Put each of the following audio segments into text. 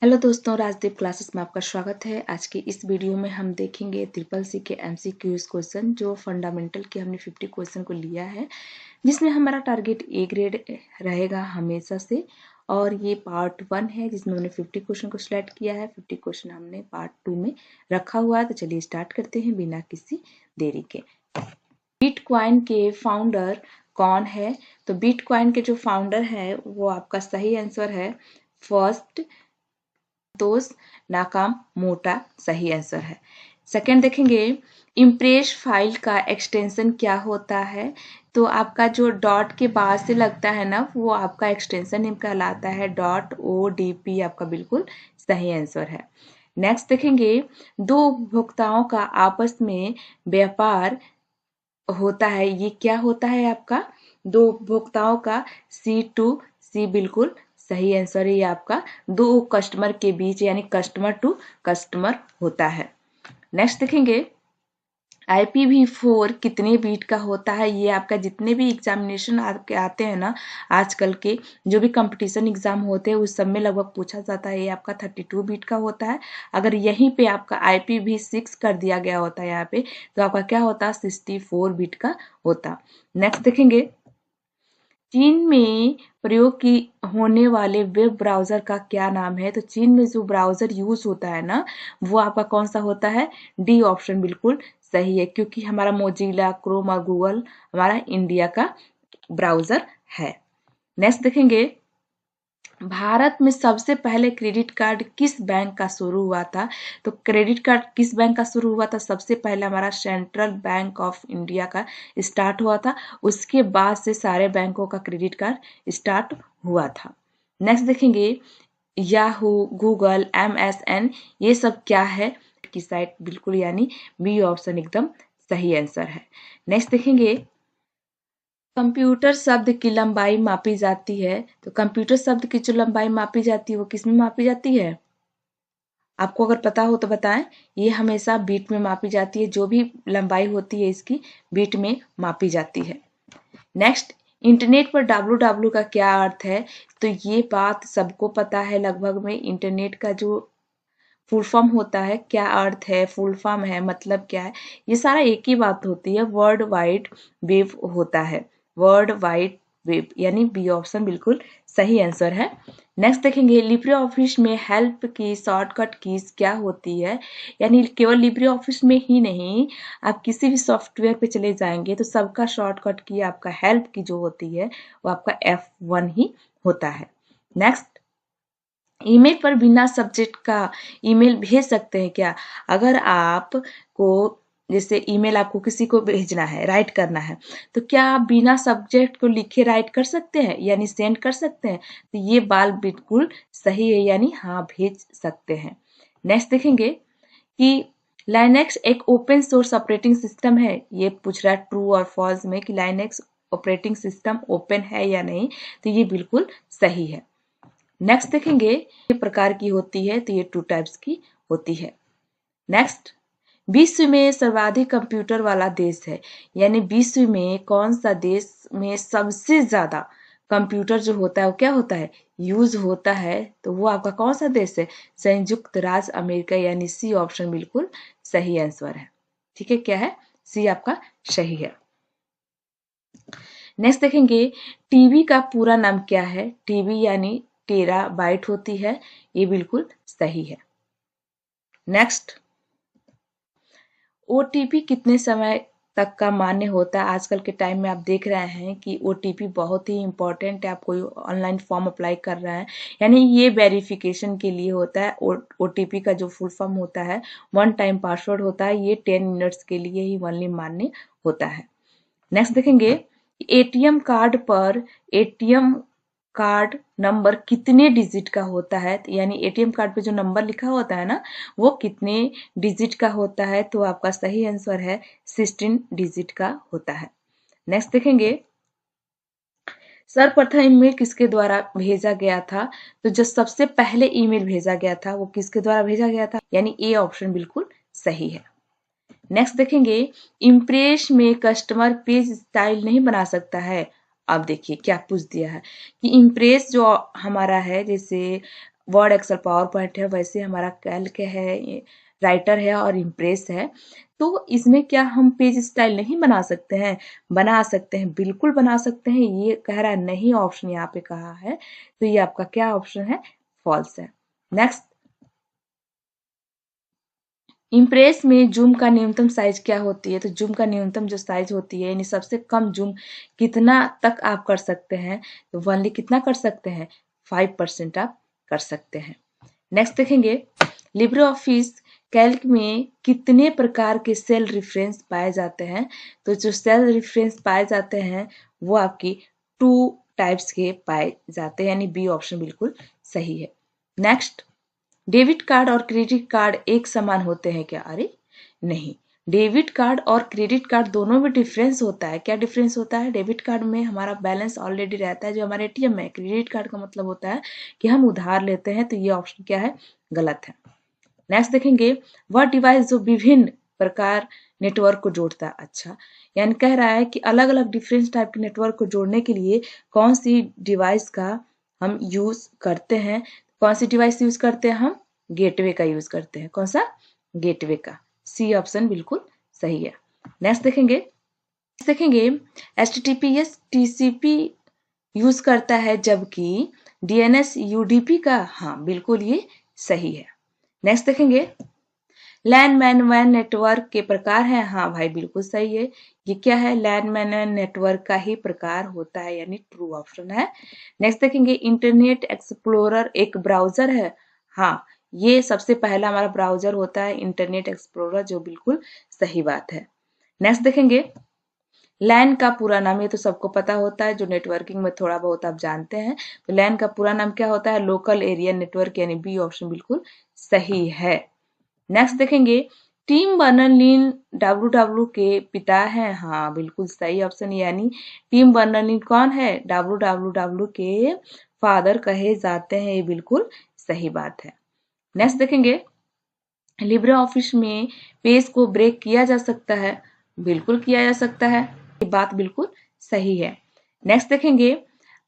Hello दोस्तों, Rajdeep classes में आपका स्वागत है। आज की इस वीडियो में हम देखेंगे ट्रिपल सी के एमसीक्यूज क्वेश्चन जो फंडामेंटल के हमने 50 क्वेश्चन को लिया है, जिसमें हमारा टारगेट ए ग्रेड रहेगा हमेशा से। और ये पार्ट 1 है जिसमें हमने 50 क्वेश्चन को सिलेक्ट किया है। 50 क्वेश्चन हमने पार्ट 2 में रखा हुआ है। तो चलिए स्टार्ट करते हैं बिना किसी देरी के। बिटकॉइन के फाउंडर कौन है? तो बिटकॉइन के जो फाउंडर है वो आपका सही आंसर है फर्स्ट दोस्त नाकाम मोटा सही आंसर है। सेकंड देखेंगे, इम्प्रेस फाइल का एक्सटेंशन क्या होता है? तो आपका जो डॉट के बाद से लगता है ना, वो आपका एक्सटेंशन नेम कहलाता है। .odp आपका बिल्कुल सही आंसर है। नेक्स्ट देखेंगे, दो उपभोक्ताओं का आपस में व्यापार होता है, ये क्या होता है आपका? दो उपभोक्ताओं का C2C बिल्कुल सही आंसर है। ये आपका दो कस्टमर के बीच यानी कस्टमर टू कस्टमर होता है। नेक्स्ट देखेंगे, IPv4 कितने बीट का होता है? ये आपका जितने भी एग्जामिनेशन आपके आते हैं ना, आजकल के जो भी कंपटीशन एग्जाम होते हैं उस सब में लगभग पूछा जाता है। ये आपका 32 बीट का होता है। अगर यहीं पे आपका IPv6 कर दिया गया होता है यहाँ पे, तो आपका क्या होता? 64 बीट का होता। नेक्स्ट देखेंगे, चीन में प्रयोग की होने वाले वेब ब्राउजर का क्या नाम है? तो चीन में जो ब्राउजर यूज होता है ना, वो आपका कौन सा होता है? डी ऑप्शन बिल्कुल सही है, क्योंकि हमारा मोजिला, क्रोम और गूगल हमारा इंडिया का ब्राउजर है। नेक्स्ट देखेंगे, भारत में सबसे पहले क्रेडिट कार्ड किस बैंक का शुरू हुआ था? तो क्रेडिट कार्ड किस बैंक का शुरू हुआ था? सबसे पहले हमारा सेंट्रल बैंक ऑफ इंडिया का स्टार्ट हुआ था। उसके बाद से सारे बैंकों का क्रेडिट कार्ड स्टार्ट हुआ था। नेक्स्ट देखेंगे, याहू, गूगल, MSN ये सब क्या है की साइट? बिल्कुल यानी बी ऑप्शन एकदम सही आंसर है। नेक्स्ट देखेंगे, कंप्यूटर शब्द की लंबाई मापी जाती है। तो कंप्यूटर शब्द की जो लंबाई मापी जाती है वो किस में मापी जाती है? आपको अगर पता हो तो बताएं। ये हमेशा बीट में मापी जाती है। जो भी लंबाई होती है इसकी बीट में मापी जाती है। नेक्स्ट, इंटरनेट पर www का क्या अर्थ है? तो ये बात सबको पता है लगभग में। इंटरनेट का जो फुल फॉर्म होता है, क्या अर्थ है, फुल फॉर्म है, मतलब क्या है, ये सारा एक ही बात होती है। वर्ल्ड वाइड वेब होता है। वर्ल्ड वाइड वेब यानी बी ऑप्शन बिल्कुल सही आंसर है। नेक्स्ट देखेंगे, लिब्रे ऑफिस में हेल्प की शॉर्टकट कीज क्या होती है? यानी केवल लिब्रे ऑफिस में ही नहीं, आप किसी भी सॉफ्टवेयर पे चले जाएंगे तो सबका शॉर्टकट की आपका हेल्प की जो होती है वो आपका F1 ही होता है। नेक्स्ट, ईमेल पर बिना सब्जेक्ट का ईमेल भेज सकते हैं क्या? अगर आपको जैसे ईमेल आपको किसी को भेजना है, राइट करना है, तो क्या आप बिना सब्जेक्ट को लिखे राइट कर सकते हैं यानी सेंड कर सकते हैं? तो ये बात बिल्कुल सही है, यानी हाँ भेज सकते हैं। नेक्स्ट देखेंगे कि लाइनेक्स एक ओपन सोर्स ऑपरेटिंग सिस्टम है। ये पूछ रहा है ट्रू और फॉल्स में कि लाइनेक्स ऑपरेटिंग सिस्टम ओपन है या नहीं। तो ये बिल्कुल सही है। नेक्स्ट देखेंगे, ये प्रकार की होती है, तो ये 2 टाइप्स की होती है। नेक्स्ट, विश्व में सर्वाधिक कंप्यूटर वाला देश है, यानी विश्व में कौन सा देश में सबसे ज्यादा कंप्यूटर जो होता है वो क्या होता है? यूज होता है। तो वो आपका कौन सा देश है? संयुक्त राज्य अमेरिका, यानी सी ऑप्शन बिल्कुल सही आंसर है। ठीक है, क्या है? सी आपका सही है। नेक्स्ट देखेंगे, टीबी का पूरा नाम क्या है? टीबी यानी टेरा बाइट होती है, ये बिल्कुल सही है। नेक्स्ट, ओटीपी कितने समय तक का मान्य होता है? आजकल के टाइम में आप देख रहे हैं कि ओटीपी बहुत ही इंपॉर्टेंट है। आप कोई ऑनलाइन फॉर्म अप्लाई कर रहे हैं, यानी ये वेरिफिकेशन के लिए होता है। ओटीपी का जो फुल फॉर्म होता है, 1 टाइम पासवर्ड होता है। ये 10 मिनट्स के लिए ही ओनली मान्य होता है। नेक्स्ट देखेंगे, एटीएम कार्ड पर एटीएम कार्ड नंबर कितने डिजिट का होता है? यानी एटीएम कार्ड पे जो नंबर लिखा होता है ना, वो कितने डिजिट का होता है? तो आपका सही आंसर है 16 डिजिट का होता है। नेक्स्ट देखेंगे, सर्वप्रथम ईमेल किसके द्वारा भेजा गया था? तो जो सबसे पहले ईमेल भेजा गया था वो किसके द्वारा भेजा गया था? यानी ए ऑप्शन बिल्कुल सही है। नेक्स्ट देखेंगे, इम्प्रेस में कस्टमर पेज स्टाइल नहीं बना सकता है। अब देखिए क्या पूछ दिया है कि इम्प्रेस जो हमारा है, जैसे वर्ड, एक्सेल, पावर पॉइंट है, वैसे हमारा कैल्क है, राइटर है और इम्प्रेस है। तो इसमें क्या हम पेज स्टाइल नहीं बना सकते हैं? बना सकते हैं, बिल्कुल बना सकते हैं। ये कह रहा है नहीं, ऑप्शन यहाँ पे कहा है, तो ये आपका क्या ऑप्शन है? फॉल्स है। नेक्स्ट, इम्प्रेस में जूम का न्यूनतम साइज क्या होती है? तो जूम का न्यूनतम जो साइज होती है, यानी सबसे कम जूम कितना तक आप कर सकते हैं? तो ओनली कितना कर सकते हैं? 5% आप कर सकते हैं। नेक्स्ट देखेंगे, लिब्रे ऑफिस कैल्क में कितने प्रकार के सेल रेफरेंस पाए जाते हैं? तो जो सेल रेफरेंस पाए जाते हैं वो आपकी 2 टाइप्स के पाए जाते हैं, यानी बी ऑप्शन बिल्कुल सही है। नेक्स्ट, डेबिट कार्ड और क्रेडिट कार्ड एक समान होते हैं क्या? अरे नहीं, डेबिट कार्ड और क्रेडिट कार्ड दोनों में डिफरेंस होता है। क्या डिफरेंस होता है? डेबिट कार्ड में हमारा बैलेंस ऑलरेडी रहता है जो हमारे एटीएम में। क्रेडिट कार्ड का मतलब होता है कि हम उधार लेते हैं, तो ये ऑप्शन क्या है? गलत है। नेक्स्ट देखेंगे, वह डिवाइस जो विभिन्न प्रकार नेटवर्क को जोड़ता है। अच्छा, यानी कह रहा है कि अलग अलग डिफरेंट टाइप के नेटवर्क को जोड़ने के लिए कौन सी डिवाइस का हम यूज करते हैं? कौन सी डिवाइस यूज करते हैं हम? गेटवे का यूज करते हैं। कौन सा? गेटवे का। सी ऑप्शन बिल्कुल सही है। नेक्स्ट देखेंगे HTTPS TCP यूज करता है जबकि DNS UDP का। हाँ, बिल्कुल ये सही है। नेक्स्ट देखेंगे, लैन मैन वैन नेटवर्क के प्रकार हैं। हाँ भाई, बिल्कुल सही है। ये क्या है? लैन मैन नेटवर्क का ही प्रकार होता है, यानी ट्रू ऑप्शन है। नेक्स्ट देखेंगे, इंटरनेट एक्सप्लोरर एक ब्राउजर है। हाँ, ये सबसे पहला हमारा ब्राउजर होता है इंटरनेट एक्सप्लोरर, जो बिल्कुल सही बात है। नेक्स्ट देखेंगे, लैन का पूरा नाम, ये तो सबको पता होता है, जो नेटवर्किंग में थोड़ा बहुत आप जानते हैं। तो लैन का पूरा नाम क्या होता है? लोकल एरिया नेटवर्क, यानी बी ऑप्शन बिल्कुल सही है। नेक्स्ट देखेंगे, टिम बर्नर-ली डब्ल्यू के पिता हैं। हाँ, बिल्कुल सही ऑप्शन, यानी टिम बर्नर-ली कौन है? डब्ल्यू के फादर कहे जाते हैं। ये बिल्कुल सही बात है। नेक्स्ट देखेंगे, लिब्रे ऑफिस में पेज को ब्रेक किया जा सकता है। बिल्कुल किया जा सकता है, ये बात बिल्कुल सही है। नेक्स्ट देखेंगे,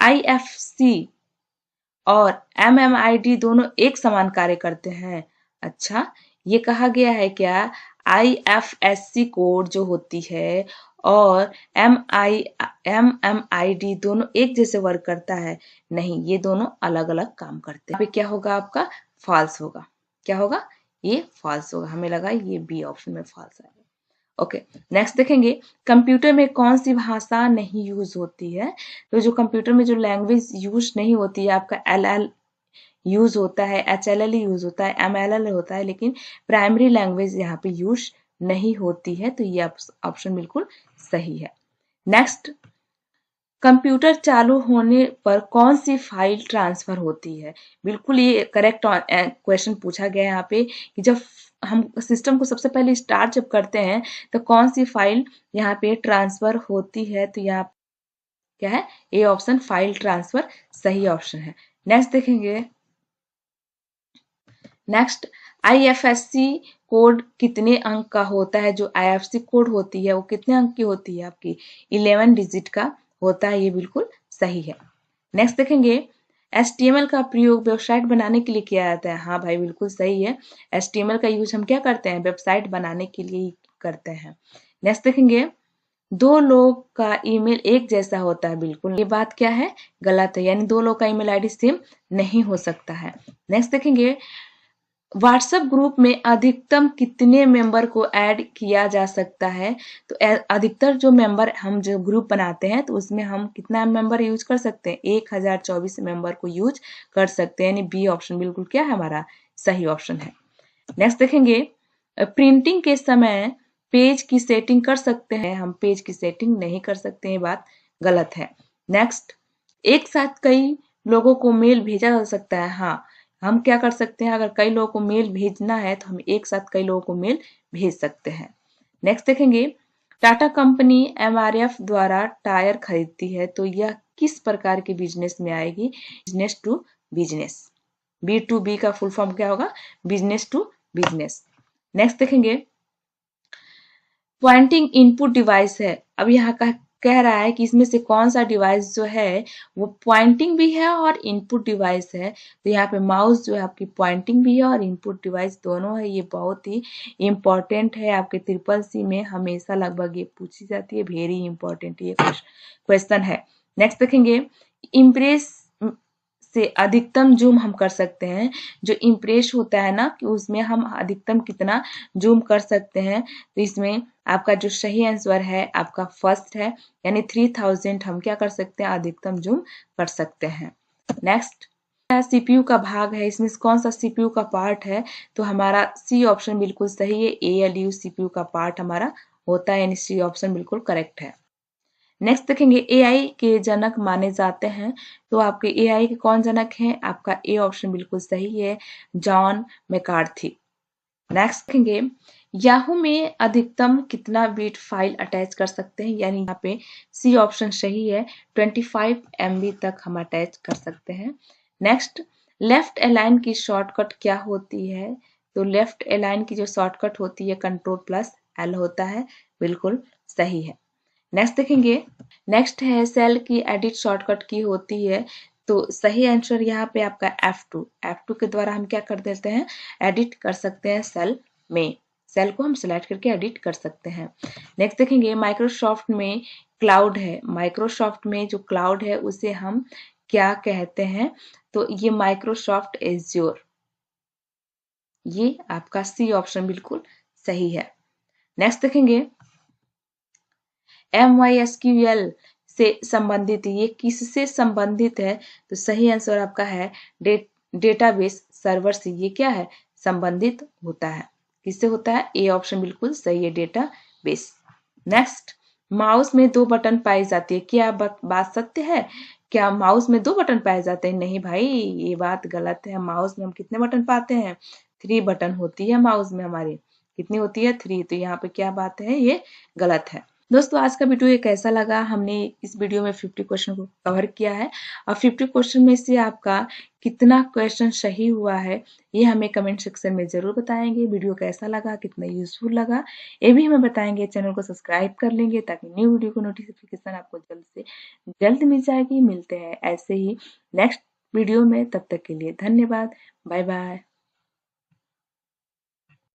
IFC और MMID दोनों एक समान कार्य करते हैं। अच्छा, ये कहा गया है क्या? IFSC कोड जो होती है और MMID दोनों एक जैसे वर्क करता है? नहीं, ये दोनों अलग अलग काम करते हैं। क्या होगा आपका? फॉल्स होगा। क्या होगा? ये फॉल्स होगा। हमें लगा ये बी ऑप्शन में फॉल्स आएगा। ओके, नेक्स्ट देखेंगे, कंप्यूटर में कौन सी भाषा नहीं यूज होती है? तो जो कंप्यूटर में जो लैंग्वेज यूज नहीं होती है, आपका LL यूज होता है, HLL यूज होता है, MLL होता है, लेकिन प्राइमरी लैंग्वेज यहाँ पे यूज नहीं होती है। तो ये ऑप्शन बिल्कुल सही है। नेक्स्ट, कंप्यूटर चालू होने पर कौन सी फाइल ट्रांसफर होती है? बिल्कुल ये करेक्ट क्वेश्चन पूछा गया है यहाँ पे कि जब हम सिस्टम को सबसे पहले स्टार्ट जब करते हैं तो कौन सी फाइल यहाँ पे ट्रांसफर होती है? तो यहाँ क्या है? ए ऑप्शन, फाइल ट्रांसफर सही ऑप्शन है। नेक्स्ट देखेंगे, नेक्स्ट, IFSC कोड कितने अंक का होता है? जो IFSC कोड होती है वो कितने अंक की होती है? आपकी 11 डिजिट का होता है। ये बिल्कुल सही है। नेक्स्ट देखेंगे, HTML का प्रयोग वेबसाइट बनाने के लिए किया जाता है। हाँ भाई, बिल्कुल सही है। HTML का यूज हम क्या करते हैं? वेबसाइट बनाने के लिए ही करते हैं। नेक्स्ट देखेंगे, दो लोग का ईमेल एक जैसा होता है। बिल्कुल ये बात क्या है? गलत है, यानी दो लोग का ईमेल आईडी सेम नहीं हो सकता है। नेक्स्ट देखेंगे, व्हाट्सएप ग्रुप में अधिकतम कितने मेंबर को ऐड किया जा सकता है? तो अधिकतर जो मेंबर हम जो ग्रुप बनाते हैं तो उसमें हम कितना मेंबर यूज कर सकते हैं? 1024 मेंबर को यूज कर सकते हैं, यानी बी ऑप्शन बिल्कुल क्या है हमारा? सही ऑप्शन है। नेक्स्ट देखेंगे, प्रिंटिंग के समय पेज की सेटिंग कर सकते हैं? हम पेज की सेटिंग नहीं कर सकते, ये बात गलत है। नेक्स्ट, एक साथ कई लोगों को मेल भेजा जा सकता है? हाँ, हम क्या कर सकते हैं? अगर कई लोगों को मेल भेजना है तो हम एक साथ कई लोगों को मेल भेज सकते हैं। नेक्स्ट देखेंगे, टाटा कंपनी MRF द्वारा टायर खरीदती है, तो यह किस प्रकार के बिजनेस में आएगी? Business to business. B2B का फुल फॉर्म क्या होगा? Business to business. नेक्स्ट देखेंगे, पॉइंटिंग इनपुट डिवाइस है। अब यहाँ का कह रहा है कि इसमें से कौन सा डिवाइस जो है वो पॉइंटिंग भी है और इनपुट डिवाइस है। तो यहाँ पे माउस जो है आपकी पॉइंटिंग भी है और इनपुट डिवाइस दोनों है। ये बहुत ही इम्पोर्टेंट है, आपके ट्रिपल सी में हमेशा लगभग ये पूछी जाती है, वेरी इंपॉर्टेंट ये क्वेश्चन है। नेक्स्ट देखेंगे, इम्प्रेस से अधिकतम जूम हम कर सकते हैं। जो इम्प्रेस होता है ना कि उसमें हम अधिकतम कितना जूम कर सकते हैं। तो इसमें आपका जो सही आंसर है आपका फर्स्ट है, यानी 3000 हम क्या कर सकते हैं, अधिकतम जूम कर सकते हैं। नेक्स्ट सीपीयू का भाग है, इसमें कौन सा सीपीयू का पार्ट है, तो हमारा सी ऑप्शन बिल्कुल सही है, ALU सीपीयू का पार्ट हमारा होता है, यानी सी ऑप्शन बिल्कुल करेक्ट है। नेक्स्ट देखेंगे, एआई के जनक माने जाते हैं, तो आपके एआई के कौन जनक हैं, आपका ए ऑप्शन बिल्कुल सही है, जॉन मैकार्थी। नेक्स्ट देखेंगे, याहू में अधिकतम कितना बिट फाइल अटैच कर सकते हैं, यानी यहाँ पे सी ऑप्शन सही है, 25 MB तक हम अटैच कर सकते हैं। नेक्स्ट, लेफ्ट अलाइन की शॉर्टकट क्या होती है, तो लेफ्ट अलाइन की जो शॉर्टकट होती है Ctrl+L होता है, बिल्कुल सही है। नेक्स्ट देखेंगे, नेक्स्ट है सेल की एडिट शॉर्टकट की होती है, तो सही आंसर यहाँ पे आपका F2 के द्वारा हम क्या कर देते हैं, एडिट कर सकते हैं सेल में, सेल को हम सिलेक्ट करके एडिट कर सकते हैं। नेक्स्ट देखेंगे, माइक्रोसॉफ्ट में क्लाउड है, माइक्रोसॉफ्ट में जो क्लाउड है उसे हम क्या कहते हैं, तो ये माइक्रोसॉफ्ट एज्योर, ये आपका सी ऑप्शन बिल्कुल सही है। नेक्स्ट देखेंगे, MySQL से संबंधित, ये किससे संबंधित है, तो सही आंसर आपका है डेटाबेस सर्वर से ये क्या है, संबंधित होता है। किससे होता है, ए ऑप्शन बिल्कुल सही है, डेटाबेस। नेक्स्ट, माउस में 2 बटन पाई जाती है, क्या बात सत्य है, क्या माउस में 2 बटन पाए जाते हैं, नहीं भाई ये बात गलत है। माउस में हम कितने बटन पाते हैं, 3 बटन होती है माउस में हमारी, कितनी होती है, 3, तो यहाँ पे क्या बात है, ये गलत है। दोस्तों आज का वीडियो ये कैसा लगा, हमने इस वीडियो में 50 क्वेश्चन को कवर किया है, और 50 क्वेश्चन में से आपका कितना क्वेश्चन सही हुआ है ये हमें कमेंट सेक्शन में जरूर बताएंगे। वीडियो कैसा लगा, कितना यूजफुल लगा, ये भी हमें बताएंगे। चैनल को सब्सक्राइब कर लेंगे ताकि न्यू वीडियो को नोटिफिकेशन आपको जल्द से जल्द मिल जाएगी। मिलते हैं ऐसे ही नेक्स्ट वीडियो में, तब तक के लिए धन्यवाद, बाय बाय।